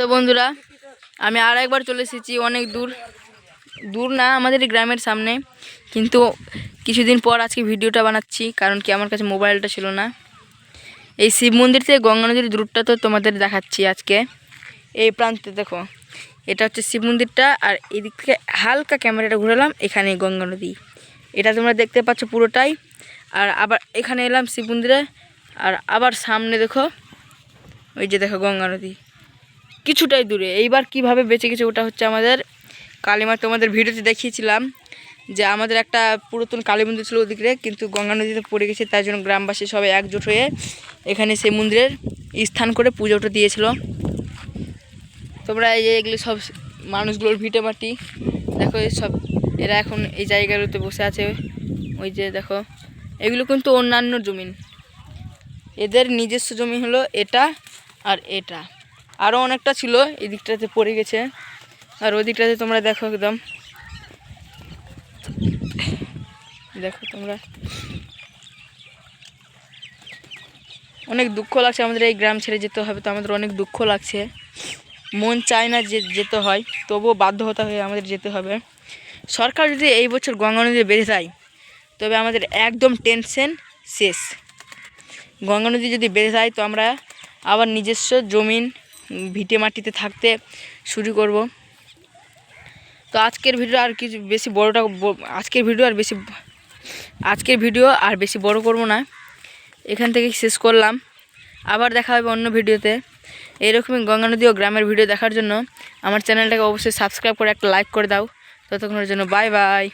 তো বন্ধুরা, আমি আর একবার চলে এসেছি অনেক দূর দূর না, আমাদের গ্রামের সামনে। কিন্তু কিছুদিন পর আজকে ভিডিওটা বানাচ্ছি, কারণ কি আমার কাছে মোবাইলটা ছিল না। এই শিব মন্দির থেকে গঙ্গা নদীর দূরটা তো তোমাদের দেখাচ্ছি আজকে। এই প্রান্তে দেখো, এটা হচ্ছে শিব মন্দিরটা, আর এদিক থেকে হালকা ক্যামেরাটা ঘুরালাম, এখানে গঙ্গা নদী। এটা তোমরা দেখতে পাচ্ছ পুরোটাই। আর আবার এখানে এলাম শিব মন্দিরে, আর আবার সামনে দেখো, ওই যে দেখো গঙ্গা নদী কিছুটাই দূরে। এইবার কিভাবে বেঁচে গেছে ওটা হচ্ছে আমাদের কালীমা। তোমাদের ভিডিওতে দেখিয়েছিলাম যে আমাদের একটা পুরাতন কালী মন্দির ছিল ওদিকে, কিন্তু গঙ্গা নদীতে পড়ে গেছে, তাই জন্য গ্রামবাসী সবাই একজোট হয়ে এখানে সেই মন্দিরের স্থান করে পুজোটা দিয়েছিল। তোমরা এই যে এগুলো সব মানুষগুলোর ভিটে মাটি দেখো, এই সব এরা এখন এই জায়গাগুলোতে বসে আছে। ওই যে দেখো, এগুলো কিন্তু অন্যান্য জমিন, এদের নিজস্ব জমি হলো এটা আর এটা। আরও অনেকটা ছিল এই দিকটাতে পড়ে গেছে, আর ওই দিকটাতে তোমরা দেখো একদম দেখো তোমরা। অনেক দুঃখ লাগছে, আমাদের এই গ্রাম ছেড়ে যেতে হবে, তো আমাদের অনেক দুঃখ লাগছে। মন চায় না যে যেতে হয়, তবুও বাধ্যতা হয়ে আমাদের যেতে হবে। সরকার যদি এই বছর গঙ্গা নদী বেড়ে যায়, তবে আমাদের একদম টেনশন শেষ। গঙ্গা নদী যদি বেড়ে যায়, তো আমরা আবার নিজস্ব জমিন ভিটে মাটিতে থাকতে শুরু করব। তো আজকের ভিডিও আর কিছু বেশি বড়টা, আজকের ভিডিও আর বেশি বড় করব না, এখান থেকে শেষ করলাম। আবার দেখা হবে অন্য ভিডিওতে। এইরকমই গঙ্গা নদী ও গ্রামের ভিডিও দেখার জন্য আমার চ্যানেলটাকে অবশ্যই সাবস্ক্রাইব করে একটা লাইক করে দাও। ততক্ষণের জন্য বাই বাই।